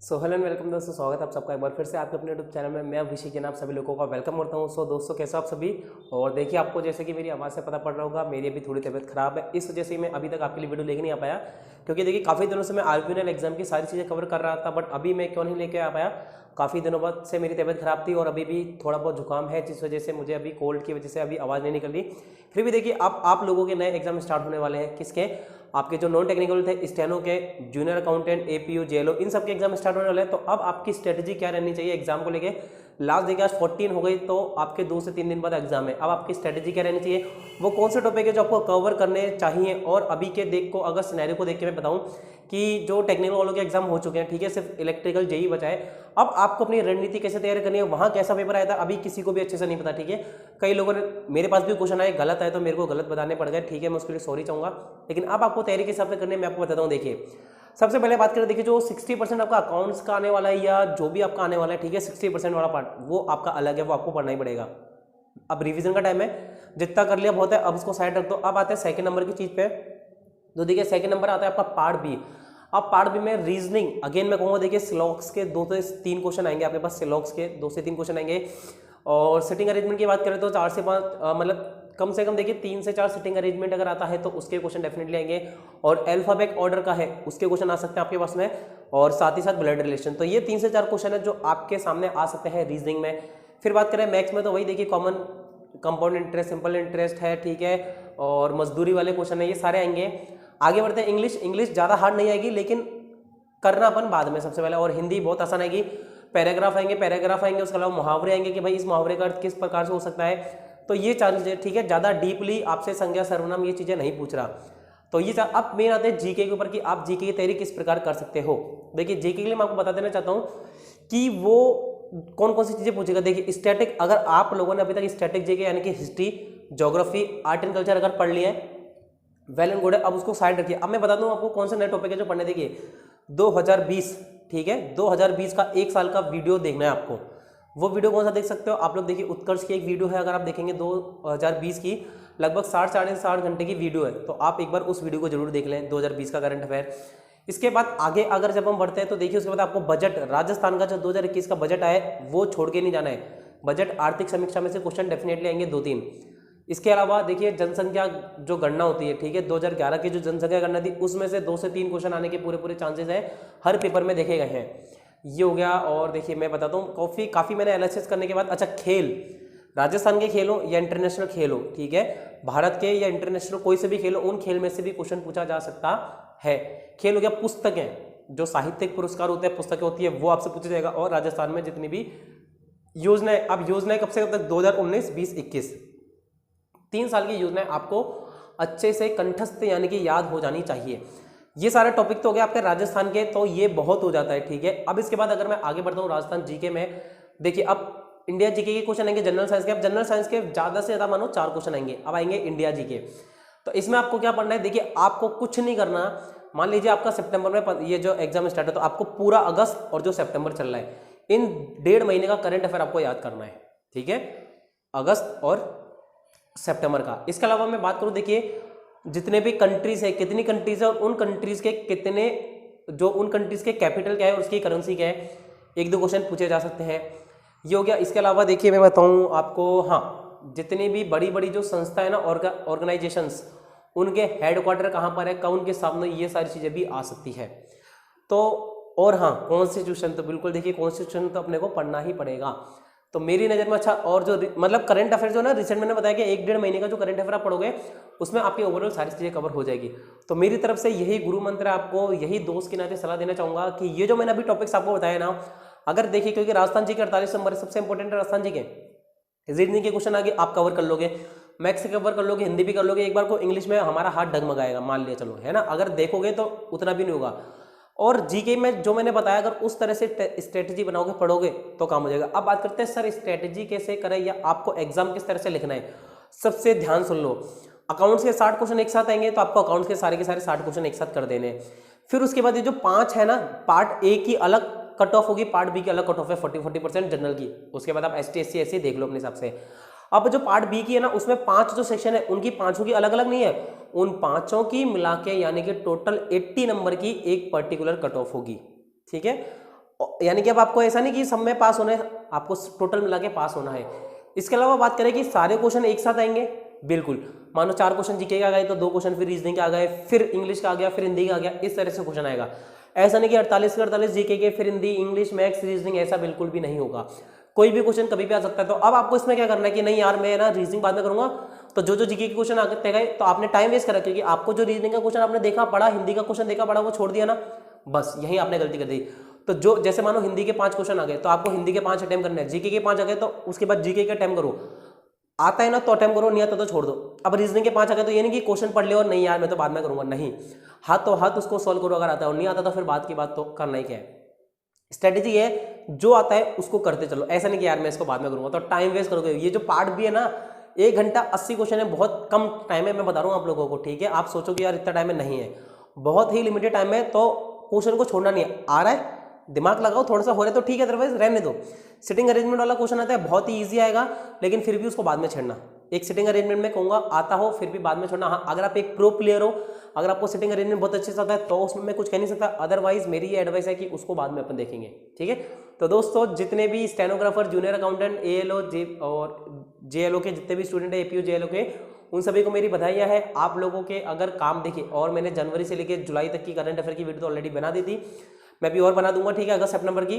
Hello and welcome दोस्तों, स्वागत है आप सबका एक बार फिर से आपके अपने यूट्यूब चैनल में। मैं अभिषेक जैन आप सभी लोगों का वेलकम करता हूं। दोस्तों कैसे हो आप सभी। और देखिए, आपको जैसे कि मेरी आवाज़ से पता पड़ रहा होगा, मेरी अभी थोड़ी तबीयत खराब है, इस वजह से मैं अभी तक आपके लिए वीडियो लेके नहीं आ पाया। क्योंकि देखिए, काफ़ी दिनों से मैं आरबीएनएल एग्जाम की सारी चीज़ें कवर कर रहा था, बट अभी मैं क्यों नहीं लेके आ पाया, काफ़ी दिनों बाद से मेरी तबीयत खराब थी और अभी भी थोड़ा बहुत जुकाम है, जिस वजह से मुझे अभी कोल्ड की वजह से अभी आवाज़ नहीं निकल रही। फिर भी देखिए, आप लोगों के नए एग्जाम स्टार्ट होने वाले हैं। किसके? आपके जो नॉन टेक्निकल थे, स्टेनो के, जूनियर अकाउंटेंट, एपीयू, जेएलओ, इन सब के एग्जाम स्टार्ट होने वाले हैं। तो अब आपकी स्ट्रेटजी क्या रहनी चाहिए एग्जाम को लेके। लास्ट देखिए, आज 14 हो गई, तो आपके 2 से 3 दिन बाद एग्जाम है। अब आपकी स्ट्रेटजी क्या रहनी चाहिए, वो कौन से टॉपिक है जो आपको कवर करने चाहिए। और अभी के देख को अगर सिनेरियो को देख के मैं बताऊं कि जो टेक्निकल वालों के एग्जाम हो चुके हैं, ठीक है, सिर्फ इलेक्ट्रिकल जेई बचा है। अब आपको अपनी रणनीति कैसे तैयार करनी है, वहां कैसा पेपर आया था, अभी किसी को भी अच्छे से नहीं पता, ठीक है। कई लोगों ने, मेरे पास भी क्वेश्चन आए, गलत आए तो मेरे को गलत बताने पड़ गए, ठीक है, मैं उसके लिए सॉरी चाहूंगा। लेकिन अब आपको तैयारी के हिसाब से करनी है, मैं आपको बताता हूँ। देखिए, सबसे पहले बात करें, देखिए जो 60% आपका अकाउंट्स का आने वाला है या जो भी आपका आने वाला है, ठीक है, 60% वाला पार्ट वो आपका अलग है, वो आपको पढ़ना ही पड़ेगा। अब रिवीजन का टाइम है, जितना कर लिया बहुत है, अब इसको साइड रख दो। अब आते हैं सेकंड नंबर की चीज पे। तो देखिए, सेकंड नंबर आता है आपका पार्ट बी। अब पार्ट बी में रीजनिंग, अगेन मैं कहूँगा, देखिए सिलॉक्स के 2 से 3 क्वेश्चन आएंगे आपके पास, सिलॉक्स के 2 से 3 क्वेश्चन आएंगे। और सिटिंग अरेंजमेंट की बात करें तो 4 से 5 मतलब कम से कम देखिए 3 से 4 सिटिंग अरेंजमेंट अगर आता है तो उसके क्वेश्चन डेफिनेटली आएंगे। और अल्फाबेट ऑर्डर का है, उसके क्वेश्चन आ सकते हैं आपके पास में। और साथ ही साथ ब्लड रिलेशन। तो ये 3 से 4 क्वेश्चन है जो आपके सामने आ सकते हैं रीजनिंग में। फिर बात करें मैथ्स में, तो वही देखिए, common, compound interest, simple interest है, ठीक है, और मजदूरी वाले क्वेश्चन है, ये सारे आएंगे। आगे बढ़ते हैं, इंग्लिश ज़्यादा हार्ड नहीं आएगी, लेकिन करना अपन बाद में सबसे पहले। और हिंदी बहुत आसान आएगी। पैराग्राफ आएंगे, उसके अलावा मुहावरे आएंगे कि भाई इस मुहावरे का अर्थ किस प्रकार से हो सकता है। तो ये 4 चीज़ें, ठीक है, ज़्यादा डीपली आपसे संज्ञा सर्वनाम ये चीज़ें नहीं पूछ रहा। तो ये अब मेन आते हैं जीके के ऊपर कि आप जीके की तैयारी किस प्रकार कर सकते हो। देखिए, जीके के लिए मैं आपको बता देना चाहता हूँ कि वो कौन कौन सी चीज़ें पूछेगा। देखिए, स्टैटिक, अगर आप लोगों ने अभी तक स्टैटिक जीके यानी कि history, geography, art and culture अगर पढ़ लिया है, वेल एंड गुड है। अब उसको साइड रखिए। अब मैं बता दूं आपको कौन से नए टॉपिक है जो पढ़ने। देखिए 2020, ठीक है, 2020 का 1 साल का वीडियो देखना है आपको। वो वीडियो कौन सा देख सकते हो आप लोग। देखिए, उत्कर्ष की एक वीडियो है, अगर आप देखेंगे 2020 की, लगभग 60 घंटे की वीडियो है। तो आप एक बार उस वीडियो को जरूर देख लें, 2020 का करंट अफेयर। इसके बाद आगे अगर जब हम बढ़ते हैं तो देखिए, उसके बाद आपको बजट, राजस्थान का जो 2021 का बजट आया है वो छोड़ के नहीं जाना है। बजट आर्थिक समीक्षा में से क्वेश्चन डेफिनेटली आएंगे 2-3। इसके अलावा देखिए, जनसंख्या जो गणना होती है, ठीक है, 2011 की जो जनसंख्या गणना थी, उसमें से 2 से 3 क्वेश्चन आने के पूरे चांसेस हैं, हर पेपर में देखे गए हैं। ये हो गया। और देखिए, मैं बताता हूँ, काफ़ी मैंने एनालिसिस करने के बाद, अच्छा, खेल, राजस्थान के खेल हो या इंटरनेशनल खेल हो, ठीक है, भारत के या इंटरनेशनल कोई से भी खेल हो, उन खेल में से भी क्वेश्चन पूछा जा सकता है। खेल हो गया, पुस्तकें, जो साहित्यिक पुरस्कार होते हैं, पुस्तकें होती है, वो आपसे पूछा जाएगा। और राजस्थान में जितनी भी योजनाएं, अब योजनाएं कब से कब तक, 2019, 20, 21, 3 साल की योजनाएं आपको अच्छे से कंठस्थ यानी कि याद हो जानी चाहिए। ये सारे टॉपिक तो हो गए आपके राजस्थान के, तो ये बहुत हो जाता है, ठीक है। अब इसके बाद अगर मैं आगे बढ़ता हूँ राजस्थान जीके में, देखिए अब इंडिया जीके के क्वेश्चन आएंगे, जनरल साइंस के। अब जनरल साइंस के ज़्यादा से ज़्यादा मानो 4 क्वेश्चन आएंगे। अब आएंगे इंडिया जीके। तो इसमें आपको क्या पढ़ना है, देखिए आपको कुछ नहीं करना। मान लीजिए आपका सितंबर में ये जो एग्जाम स्टार्ट है, तो आपको पूरा अगस्त और जो सितंबर चल रहा है, इन 1.5 महीने का करंट अफेयर आपको याद करना है, ठीक है, अगस्त और सितंबर का। इसके अलावा मैं बात करूं, देखिए जितने भी कंट्रीज है, कितनी कंट्रीज है, और उन कंट्रीज के कितने, जो उन कंट्रीज के कैपिटल क्या है और उसकी करेंसी क्या है, 1-2 क्वेश्चन पूछे जा सकते हैं। ये हो गया। इसके अलावा देखिए, मैं बताऊं आपको, हाँ, जितनी भी बड़ी बड़ी जो संस्था है ना, ऑर्गेनाइजेशंस, उनके हेडक्वार्टर कहाँ पर है, कौन के सामने, ये सारी चीज़ें भी आ सकती है। तो और हाँ, कॉन्स्टिट्यूशन, तो बिल्कुल देखिए, कॉन्स्टिट्यूशन तो अपने को पढ़ना ही पड़ेगा। तो मेरी नज़र में, अच्छा, और जो मतलब करंट अफेयर जो ना, रिसेंट मैंने बताया कि 1-1.5 महीने का जो करंट अफेयर आप पढ़ोगे, उसमें आपकी ओवरऑल सारी चीज़ें कवर हो जाएगी। तो मेरी तरफ से यही गुरु मंत्र है, आपको यही दोस्त के नाते सलाह देना चाहूँगा कि ये जो मैंने अभी टॉपिक्स आपको बताया ना, अगर देखिए, क्योंकि राजस्थान जी के 48 नंबर सबसे इंपॉर्टेंट है, राजस्थान जी के रीजनिंग के क्वेश्चन आगे आप कवर कर लोगे, मैथ्स से कवर कर लोगे, हिंदी भी कर लोगे, एक बार को इंग्लिश में हमारा हाथ डगमगाएगा, मान लिया चलो, है ना, अगर देखोगे तो उतना भी नहीं होगा। और जीके में जो मैंने बताया, अगर उस तरह से स्ट्रेटजी बनाओगे, पढ़ोगे, तो काम हो जाएगा। अब बात करते हैं, सर स्ट्रेटजी कैसे करें या आपको एग्जाम किस तरह से लिखना है। सबसे ध्यान सुन लो, अकाउंट्स के 60 क्वेश्चन एक साथ आएंगे, तो आपको अकाउंट्स के सारे 60 क्वेश्चन एक साथ कर देने। फिर उसके बाद ये जो 5 है ना, पार्ट ए की अलग कट ऑफ होगी, पार्ट बी की अलग कट ऑफ है, 40% जनरल की। उसके बाद आप ST SC ऐसे देख लो अपने हिसाब से। अब जो पार्ट बी की है ना, उसमें 5 जो सेक्शन है, उनकी 5 की अलग अलग नहीं है, उन 5 की मिला के यानी कि टोटल 80 नंबर की एक पर्टिकुलर कट ऑफ होगी, ठीक है। यानी कि अब आपको ऐसा नहीं कि सब में पास होना है, आपको टोटल मिला के पास होना है। इसके अलावा बात करें कि सारे क्वेश्चन एक साथ आएंगे, बिल्कुल। मानो 4 क्वेश्चन जीके का आ गए तो 2 क्वेश्चन फिर रीजनिंग का आ गए, फिर इंग्लिश का आ गया, फिर हिंदी का आ गया, इस तरह से क्वेश्चन आएगा। ऐसा नहीं कि 48 के 48 जीके के, फिर हिंदी, इंग्लिश, मैथ्स, रीजनिंग, ऐसा बिल्कुल भी नहीं होगा। कोई भी क्वेश्चन कभी भी आ सकता है। तो अब आपको इसमें क्या करना है कि नहीं यार मैं ना रीजनिंग बाद में करूंगा, तो जो जीके के क्वेश्चन आते गए तो आपने टाइम वेस्ट करा, क्योंकि आपको जो रीजनिंग का क्वेश्चन आपने देखा पढ़ा, हिंदी का क्वेश्चन देखा पढ़ा, वो छोड़ दिया ना, बस यही आपने गलती कर दी। तो जो जैसे मानो हिंदी के 5 क्वेश्चन आ गए तो आपको हिंदी के 5 अटेम्प्ट करने हैं, जीके के 5 आ गए तो उसके बाद जीके के अटेम्प्ट करो, आता है ना तो अटेम्प्ट करो, नहीं आता तो छोड़ दो। अब रीजनिंग के 5 आ गए तो ये नहीं कि क्वेश्चन पढ़ ले और नहीं यार मैं तो बाद में करूंगा, नहीं, हाथ तो हाथ उसको सॉल्व करो, अगर आता है और नहीं आता तो फिर बात की बात तो करना ही क्या है। स्ट्रेटेजी है जो आता है उसको करते चलो, ऐसा नहीं कि यार मैं इसको बाद में करूंगा, तो टाइम वेस्ट करोगे। ये जो पार्ट भी है ना, 1 घंटा 80 क्वेश्चन है, बहुत कम टाइम है, मैं बता रहा हूँ आप लोगों को, ठीक है। आप सोचोगे यार इतना टाइम है, नहीं है, बहुत ही लिमिटेड टाइम है, तो क्वेश्चन को छोड़ना नहीं है। आ रहा है दिमाग लगाओ, थोड़ा सा हो रहा है तो ठीक है, अदरवाइज रहने दो। सिटिंग अरेंजमेंट वाला क्वेश्चन आता है, बहुत ही ईजी आएगा, लेकिन फिर भी उसको बाद में छेड़ना। एक सिटिंग अरेंजमेंट में कहूँगा आता हो फिर भी बाद में छोड़ना। हाँ, अगर आप एक प्रो प्लेयर हो, अगर आपको सिटिंग अरेंजमेंट बहुत अच्छे से आता है तो उसमें मैं कुछ कह नहीं सकता, अदरवाइज मेरी ये एडवाइस है कि उसको बाद में अपन देखेंगे, ठीक है। तो दोस्तों जितने भी स्टेनोग्राफर, जूनियर अकाउंटेंट, ALO और JLO के जितने भी स्टूडेंट है, APO JLO के, उन सभी को मेरी बधाइयाँ है। आप लोगों के अगर काम देखिए, और मैंने जनवरी से लेकर जुलाई तक की करंट अफेयर की वीडियो तो ऑलरेडी बना दी थी, मैं भी और बना दूंगा, ठीक है, अगस्त सितंबर की।